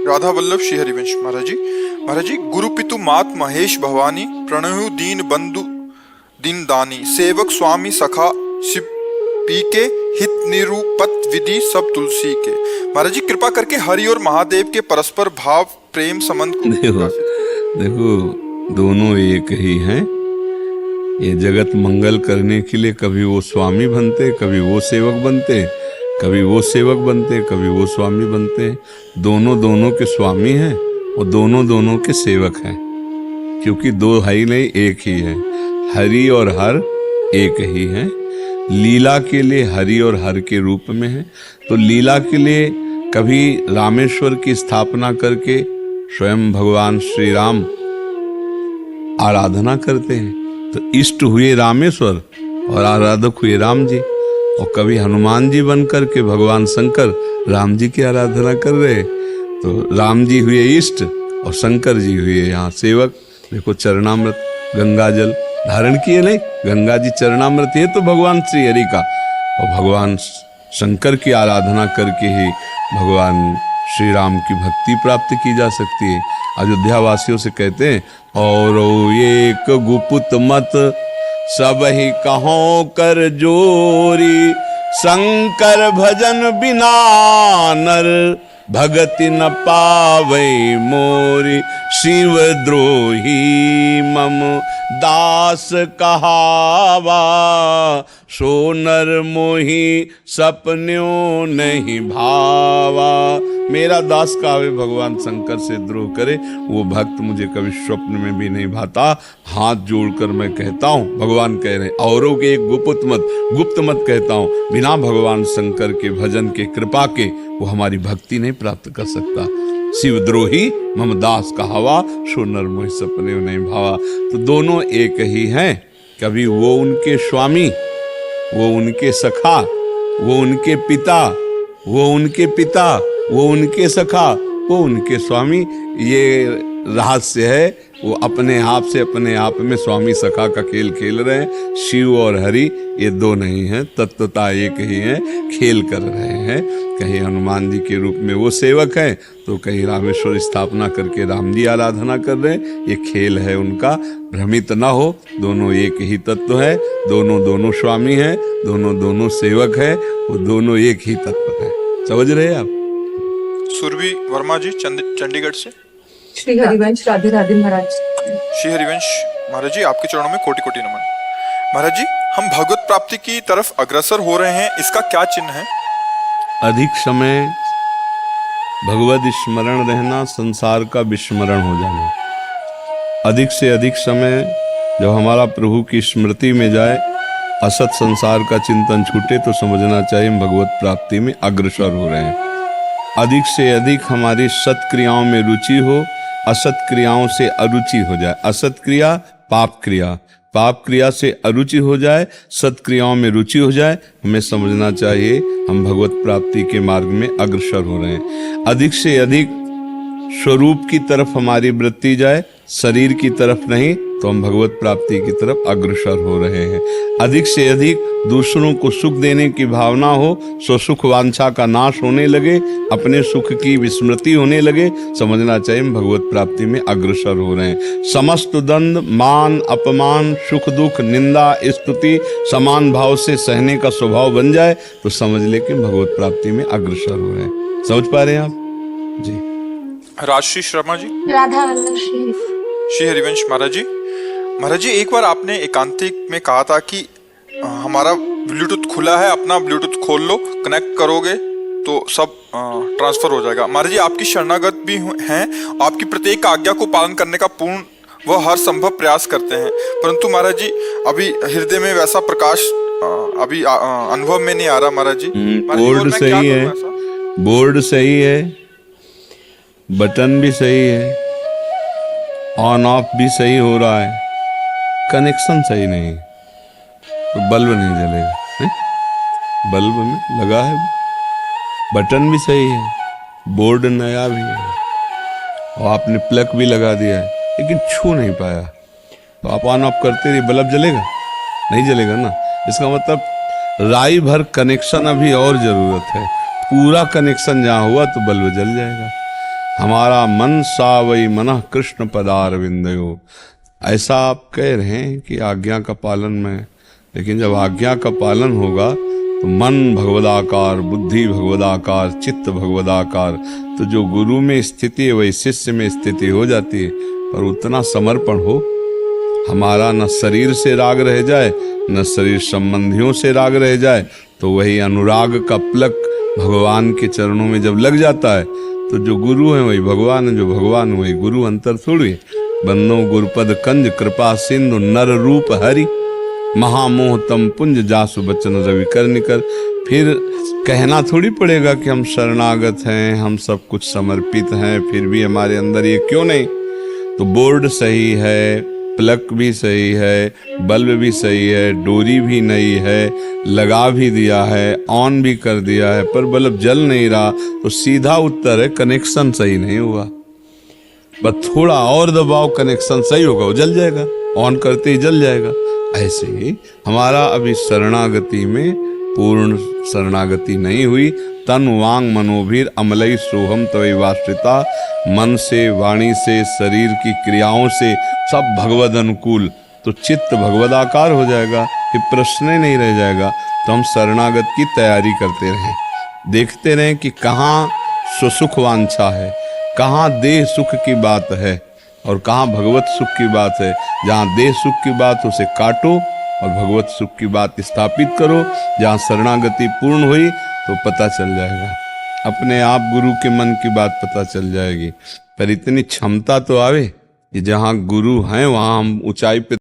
राधा वल्लभ श्री हरिवंश महाराज जी। महाराज जी, गुरु पितु मात महेश भवानी, प्रणहु दीन बंधु दीन दानी, सेवक स्वामी सखा शिव पी के, हित निरूपत विधि सब तुलसी के। महाराज जी, कृपा करके हरि और महादेव के परस्पर भाव प्रेम संबंध को देखो दोनों एक ही हैं। ये जगत मंगल करने के लिए कभी वो स्वामी बनते, कभी वो सेवक बनते, कभी वो सेवक बनते, कभी वो स्वामी बनते। दोनों दोनों के स्वामी हैं और दोनों दोनों के सेवक हैं, क्योंकि दो है ही नहीं, एक ही है। हरि और हर एक ही है। लीला के लिए हरि और हर के रूप में है। तो लीला के लिए कभी रामेश्वर की स्थापना करके स्वयं भगवान श्री राम आराधना करते हैं, तो इष्ट हुए रामेश्वर और आराधक हुए राम जी। और कभी हनुमान जी बन करके भगवान शंकर राम जी की आराधना कर रहे, तो राम जी हुए इष्ट और शंकर जी हुए यहाँ सेवक। देखो चरणामृत गंगा जल धारण किए नहीं, गंगा जी चरणामृत ये तो भगवान श्री हरि का, और भगवान शंकर की आराधना करके ही भगवान श्री राम की भक्ति प्राप्त की जा सकती है। अयोध्या वासियों से कहते हैं, और एक गुप्त मत सब ही कहो कर जोरी, शंकर भजन बिना नर भगति न पावे मोरी, शिव द्रोही मम दास कहावा, सो नर मोही सपन्यों नहीं भावा। मेरा दास कहावे भगवान शंकर से द्रोह करे, वो भक्त मुझे कभी स्वप्न में भी नहीं भाता। हाथ जोड़कर मैं कहता हूँ, भगवान कह रहे हैं, औरों के एक गुप्त मत कहता हूँ, बिना भगवान शंकर के भजन के कृपा के वो हमारी भक्ति नहीं प्राप्त कर सकता। शिवद्रोही मम दास कहावा, सो नर मोहि सपने नहीं भावा। तो दोनों एक ही हैं। कभी वो उनके स्वामी, वो उनके सखा, वो उनके पिता, वो उनके पिता, वो उनके सखा, वो उनके स्वामी। ये रहस्य है। वो अपने आप से अपने आप में स्वामी सखा का खेल खेल रहे हैं। शिव और हरि ये दो नहीं हैं, तत्वता एक ही है, खेल कर रहे हैं। कहीं हनुमान जी के रूप में वो सेवक हैं, तो कहीं रामेश्वर स्थापना करके राम जी आराधना कर रहे हैं। ये खेल है उनका, भ्रमित ना हो। दोनों एक ही तत्व है, दोनों दोनों स्वामी हैं, दोनों दोनों सेवक हैं, वो दोनों एक ही तत्व है। समझ रहे हैं आप? सुरभि वर्मा जी चंडीगढ़ से। श्री हरिवंश राधे राधे महाराज। श्री हरिवंश महाराज जी, आपके चरणों में कोटि कोटि नमन। महाराज जी, हम भगवत प्राप्ति की तरफ अग्रसर हो रहे हैं, इसका क्या चिन्ह है? अधिक समय भगवत स्मरण रहना, संसार का विस्मरण हो जाना। अधिक से अधिक समय जब हमारा प्रभु की स्मृति में जाए, असत संसार का चिंतन छूटे, तो समझना चाहिए हम भगवत प्राप्ति में अग्रसर हो रहे हैं। अधिक से अधिक हमारी सत्क्रियाओं में रुचि हो, असत क्रियाओं से अरुचि हो जाए। असत क्रिया पाप क्रिया, पाप क्रिया से अरुचि हो जाए, सत्क्रियाओं में रुचि हो जाए। हमें समझना चाहिए हम भगवत प्राप्ति के मार्ग में अग्रसर हो रहे हैं। अधिक से अधिक स्वरूप की तरफ हमारी वृत्ति जाए, शरीर की तरफ नहीं, तो हम भगवत प्राप्ति की तरफ अग्रसर हो रहे हैं। अधिक से अधिक दूसरों को सुख देने की भावना हो, सो सुख वांछा का नाश होने लगे, अपने सुख की विस्मृति होने लगे, समझना चाहिए हम भगवत प्राप्ति में अग्रसर हो रहे हैं। समस्त दंड, मान, अपमान, सुख दुख, निंदा, स्तुति समान भाव से सहने का स्वभाव बन जाए, तो समझ ले कि भगवत प्राप्ति में अग्रसर हो रहे हैं। समझ पा रहे हैं आप जी? राजश्री शर्मा जी। राधा वल्लभ श्री हरिवंश महाराज जी। महाराज जी, एक बार आपने एकांतिक में कहा था कि हमारा ब्लूटूथ खुला है, अपना ब्लूटूथ खोल लो, कनेक्ट करोगे तो सब ट्रांसफर हो जाएगा। महाराज जी, आपकी शरणागत भी हैं, आपकी प्रत्येक आज्ञा को पालन करने का पूर्ण व हर संभव प्रयास करते हैं, परंतु महाराज जी अभी हृदय में वैसा प्रकाश अभी अनुभव में नहीं आ रहा। महाराज जी, बोर्ड सही है, बोर्ड सही है, बटन भी सही है, ऑन ऑफ भी सही हो रहा है, कनेक्शन सही नहीं, तो बल्ब नहीं जलेगा है? बल्ब में लगा है, बटन भी सही है, बोर्ड नया भी है, और आपने प्लग भी लगा दिया है, लेकिन छू नहीं पाया, तो आप ऑन ऑफ करते रहिए, बल्ब जलेगा? नहीं जलेगा ना। इसका मतलब राई भर कनेक्शन अभी और जरूरत है, पूरा कनेक्शन जहाँ हुआ तो बल्ब जल जाएगा। हमारा मन सा वही मनः कृष्ण पदार विंदयो। ऐसा आप कह रहे हैं कि आज्ञा का पालन में, लेकिन जब आज्ञा का पालन होगा तो मन भगवदाकार, बुद्धि भगवदाकार, चित्त भगवदाकार, तो जो गुरु में स्थिति है वही शिष्य में स्थिति हो जाती है। पर उतना समर्पण हो, हमारा न शरीर से राग रह जाए न शरीर संबंधियों से राग रह जाए, तो वही अनुराग का प्लक भगवान के चरणों में जब लग जाता है तो जो गुरु है वही भगवान है, जो भगवान है वही गुरु, अंतर थोड़ी है। बन्नो गुरुपद कंज कृपा सिंधु नर रूप हरि, महामोह तम पुंज जासु बचन रवि कर निकर। फिर कहना थोड़ी पड़ेगा कि हम शरणागत हैं, हम सब कुछ समर्पित हैं, फिर भी हमारे अंदर ये क्यों नहीं। तो बोर्ड सही है, प्लग भी सही है, बल्ब भी सही है, डोरी भी नई है, लगा भी दिया है, ऑन भी कर दिया है, पर बल्ब जल नहीं रहा, तो सीधा उत्तर है कनेक्शन सही नहीं हुआ। बस थोड़ा और दबाओ, कनेक्शन सही होगा, वो जल जाएगा, ऑन करते ही जल जाएगा। ऐसे ही हमारा अभी शरणागति में पूर्ण शरणागति नहीं हुई। तन वांग मनोभीर अमलई सोहम तवै वाश्रिता। मन से, वाणी से, शरीर की क्रियाओं से सब भगवद अनुकूल, तो चित्त भगवदाकार हो जाएगा, फिर प्रश्न ही नहीं रह जाएगा। तो हम शरणागत की तैयारी करते रहें, देखते रहें कि कहाँ स्वसुख वांछा है, कहाँ देह सुख की बात है और कहाँ भगवत सुख की बात है। जहाँ देह सुख की बात उसे काटो और भगवत सुख की बात स्थापित करो। जहाँ शरणागति पूर्ण हुई तो पता चल जाएगा, अपने आप गुरु के मन की बात पता चल जाएगी। पर इतनी क्षमता तो आवे कि जहाँ गुरु हैं वहाँ हम ऊंचाई पे